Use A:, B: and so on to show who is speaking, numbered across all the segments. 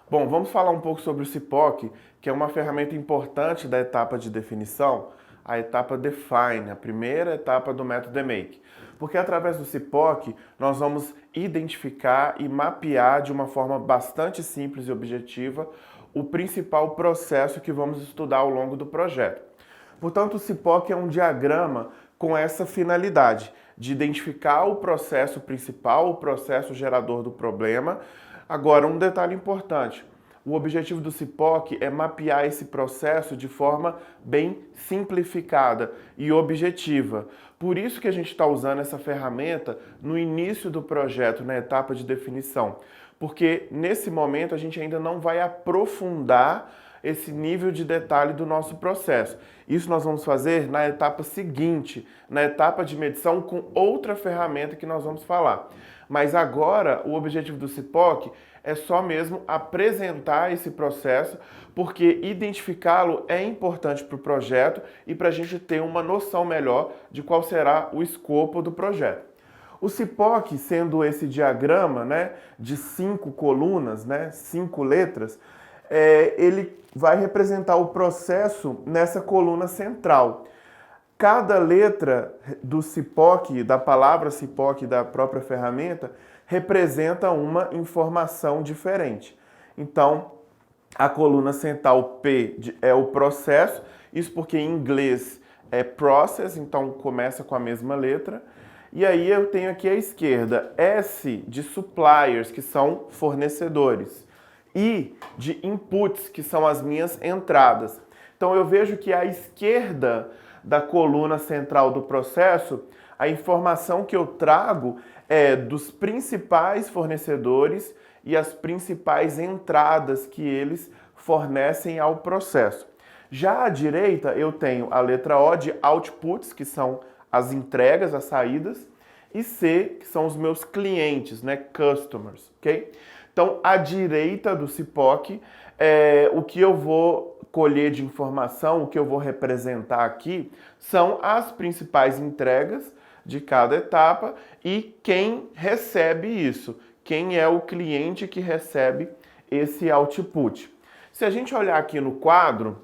A: Bom, vamos falar um pouco sobre o CIPOC, que é uma ferramenta importante da etapa de definição, a etapa Define, a primeira etapa do método DMake. Porque através do CIPOC nós vamos identificar e mapear de uma forma bastante simples e objetiva o principal processo que vamos estudar ao longo do projeto. Portanto, o CIPOC é um diagrama com essa finalidade de identificar o processo principal, o processo gerador do problema. Agora, um detalhe importante. O objetivo do CIPOC é mapear esse processo de forma bem simplificada e objetiva. Por isso que a gente está usando essa ferramenta no início do projeto, na etapa de definição. Porque nesse momento a gente ainda não vai aprofundar esse nível de detalhe do nosso processo. Isso nós vamos fazer na etapa seguinte, na etapa de medição com outra ferramenta que nós vamos falar. Mas agora o objetivo do CIPOC é só mesmo apresentar esse processo, porque identificá-lo é importante para o projeto e para a gente ter uma noção melhor de qual será o escopo do projeto. O CIPOC, sendo esse diagrama, de 5 colunas, 5 letras, ele vai representar o processo nessa coluna central. Cada letra do CIPOC, da palavra CIPOC da própria ferramenta, representa uma informação diferente. Então, a coluna central P é o processo, isso porque em inglês é process, então começa com a mesma letra. E aí eu tenho aqui à esquerda S de suppliers, que são fornecedores, I de inputs, que são as minhas entradas. Então eu vejo que à esquerda da coluna central do processo, a informação que eu trago é dos principais fornecedores e as principais entradas que eles fornecem ao processo. Já à direita eu tenho a letra O de outputs, que são as entregas, as saídas, e C, que são os meus clientes, customers, ok? Então, à direita do CIPOC, o que eu vou colher de informação, o que eu vou representar aqui, são as principais entregas de cada etapa e quem recebe isso, quem é o cliente que recebe esse output. Se a gente olhar aqui no quadro,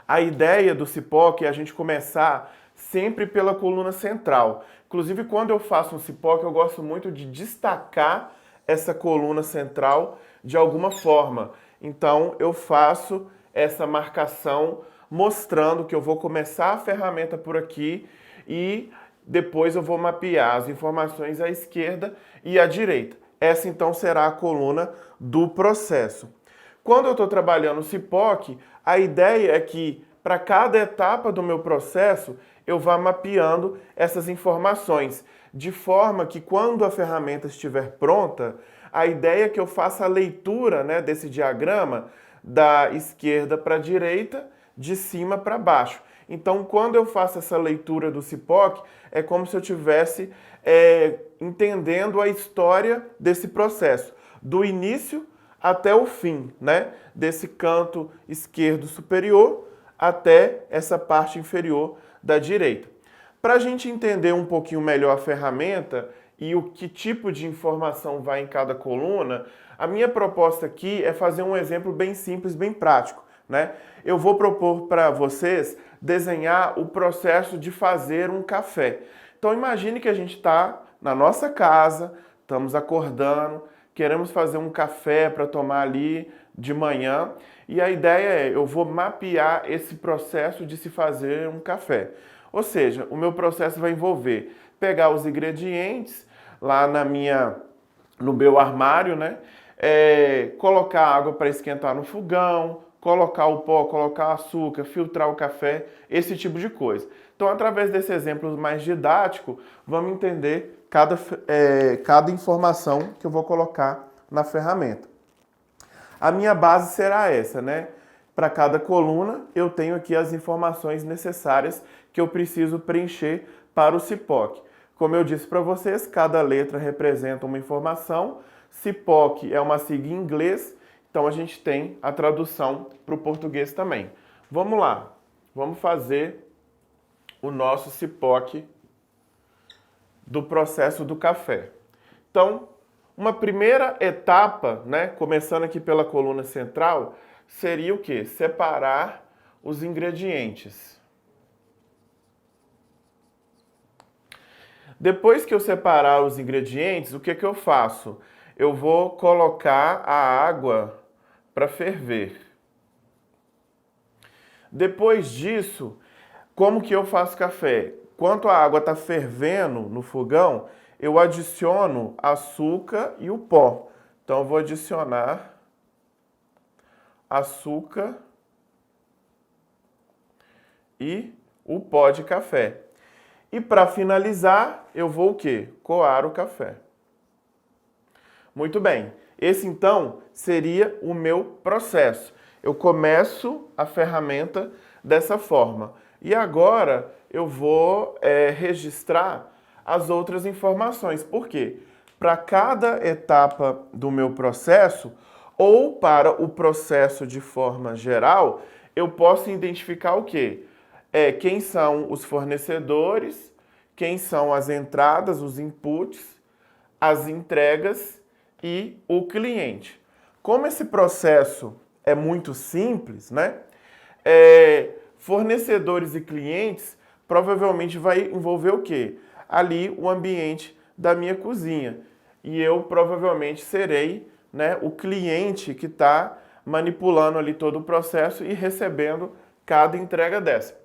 A: a ideia do CIPOC é a gente começar sempre pela coluna central. Inclusive, quando eu faço um CIPOC, eu gosto muito de destacar essa coluna central de alguma forma. Então, eu faço essa marcação mostrando que eu vou começar a ferramenta por aqui e depois eu vou mapear as informações à esquerda e à direita. Essa, então, será a coluna do processo. Quando eu estou trabalhando o CIPOC, a ideia é que para cada etapa do meu processo, eu vá mapeando essas informações, de forma que quando a ferramenta estiver pronta, a ideia é que eu faça a leitura desse diagrama da esquerda para a direita, de cima para baixo. Então, quando eu faço essa leitura do CIPOC, é como se eu estivesse entendendo a história desse processo, do início até o fim, desse canto esquerdo superior até essa parte inferior da direita. Para a gente entender um pouquinho melhor a ferramenta e o que tipo de informação vai em cada coluna, a minha proposta aqui é fazer um exemplo bem simples, bem prático. Eu vou propor para vocês desenhar o processo de fazer um café. Então imagine que a gente está na nossa casa, estamos acordando, queremos fazer um café para tomar ali de manhã e a ideia é, eu vou mapear esse processo de se fazer um café. Ou seja, o meu processo vai envolver pegar os ingredientes lá no meu armário, colocar água para esquentar no fogão, colocar o pó, colocar açúcar, filtrar o café, esse tipo de coisa. Então, através desse exemplo mais didático, vamos entender cada informação que eu vou colocar na ferramenta. A minha base será essa, Para cada coluna, eu tenho aqui as informações necessárias que eu preciso preencher para o CIPOC. Como eu disse para vocês, cada letra representa uma informação. CIPOC é uma sigla em inglês, então a gente tem a tradução para o português também. Vamos lá, vamos fazer o nosso CIPOC do processo do café. Então, Uma primeira etapa, né, começando aqui pela coluna central, seria o quê? Separar os ingredientes. Depois que eu separar os ingredientes, o que que eu faço? Eu vou colocar a água para ferver. Depois disso, como que eu faço café? Enquanto a água está fervendo no fogão, eu adiciono açúcar e o pó. Então, eu vou adicionar açúcar e o pó de café. E para finalizar, eu vou o quê? Coar o café. Muito bem. Esse, então, seria o meu processo. Eu começo a ferramenta dessa forma. E agora eu vou registrar as outras informações. Por quê? Para cada etapa do meu processo, ou para o processo de forma geral, eu posso identificar o quê? Quem são os fornecedores, quem são as entradas, os inputs, as entregas e o cliente. Como esse processo é muito simples, né? Fornecedores e clientes provavelmente vai envolver o quê? Ali o ambiente da minha cozinha. E eu provavelmente serei, né, o cliente que está manipulando ali todo o processo e recebendo cada entrega dessa.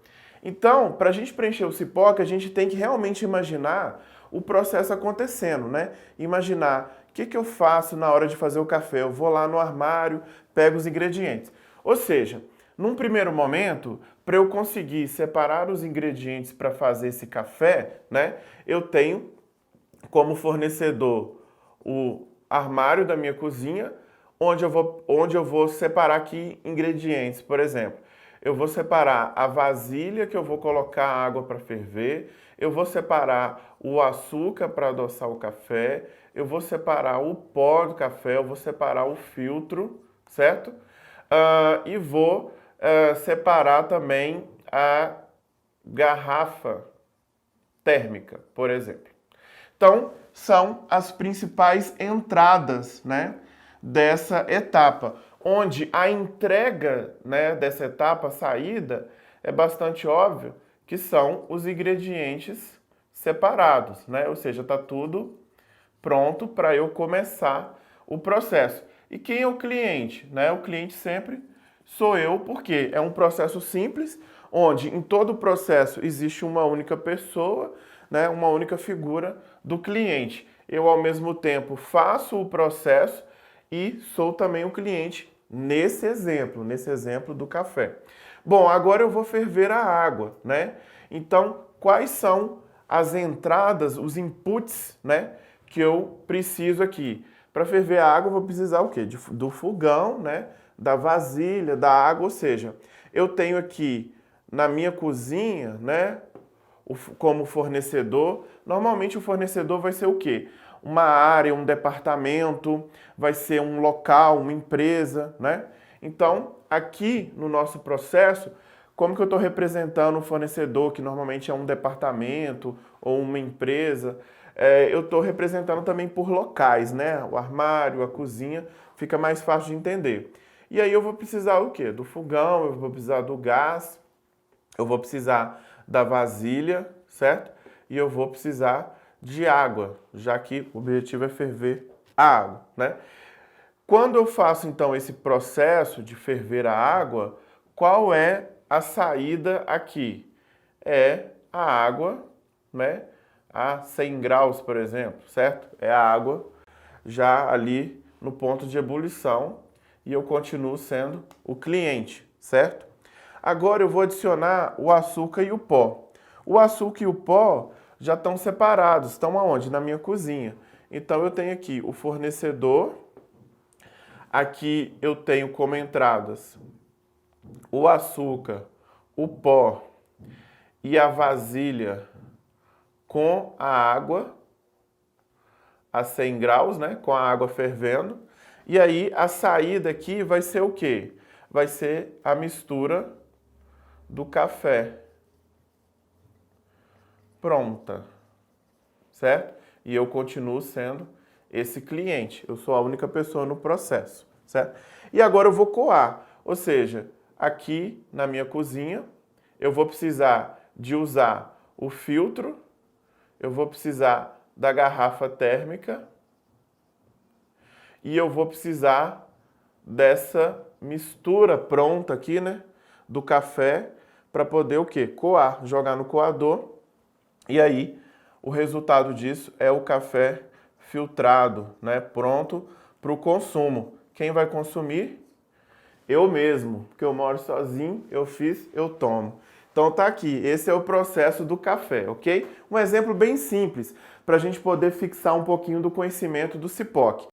A: Então, para a gente preencher o cipoca, a gente tem que realmente imaginar o processo acontecendo, né? Imaginar o que eu faço na hora de fazer o café. Eu vou lá no armário, pego os ingredientes. Ou seja, num primeiro momento, para eu conseguir separar os ingredientes para fazer esse café, né? Eu tenho como fornecedor o armário da minha cozinha, onde eu vou separar aqui ingredientes, por exemplo. Eu vou separar a vasilha que eu vou colocar a água para ferver, eu vou separar o açúcar para adoçar o café, eu vou separar o pó do café, eu vou separar o filtro, certo? E vou separar também a garrafa térmica, por exemplo. Então, são as principais entradas, né, dessa etapa, onde a entrega, né, dessa etapa, a saída, é bastante óbvio que são os ingredientes separados, né? Ou seja, está tudo pronto para eu começar o processo. E quem é o cliente? Né? O cliente sempre sou eu, porque é um processo simples, onde em todo o processo existe uma única pessoa, né, uma única figura do cliente. Eu, ao mesmo tempo, faço o processo e sou também o cliente nesse exemplo do café. Bom, agora eu vou ferver a água, né? Então, quais são as entradas, os inputs, né, que eu preciso aqui? Para ferver a água, eu vou precisar o quê? Do fogão, né, da vasilha, da água, ou seja, eu tenho aqui na minha cozinha, né, como fornecedor. Normalmente o fornecedor vai ser o quê? Uma área, um departamento, vai ser um local, uma empresa, né? Então, aqui no nosso processo, como que eu estou representando um fornecedor, que normalmente é um departamento ou uma empresa, eu estou representando também por locais, né? O armário, a cozinha, fica mais fácil de entender. E aí eu vou precisar o quê? Do fogão, eu vou precisar do gás, eu vou precisar da vasilha, certo? E eu vou precisar de água, já que o objetivo é ferver a água, né? Quando eu faço então esse processo de ferver a água, qual é a saída aqui? É a água, né? A 100 graus, por exemplo, certo? É a água já ali no ponto de ebulição e eu continuo sendo o cliente, certo? Agora eu vou adicionar o açúcar e o pó. O açúcar e o pó já estão separados, estão aonde? Na minha cozinha. Então eu tenho aqui o fornecedor, aqui eu tenho como entradas o açúcar, o pó e a vasilha com a água a 100 graus, né? Com a água fervendo. E aí a saída aqui vai ser o quê? Vai ser a mistura do café pronta, certo? E eu continuo sendo esse cliente. Eu sou a única pessoa no processo, certo? E agora eu vou coar, ou seja, aqui na minha cozinha, eu vou precisar de usar o filtro, eu vou precisar da garrafa térmica e eu vou precisar dessa mistura pronta aqui, né, do café para poder o quê? Coar, jogar no coador e aí o resultado disso é o café filtrado, né, pronto para o consumo. Quem vai consumir? Eu mesmo, porque eu moro sozinho, eu fiz, eu tomo. Então tá aqui, esse é o processo do café, ok? Um exemplo bem simples, para a gente poder fixar um pouquinho do conhecimento do CIPOC.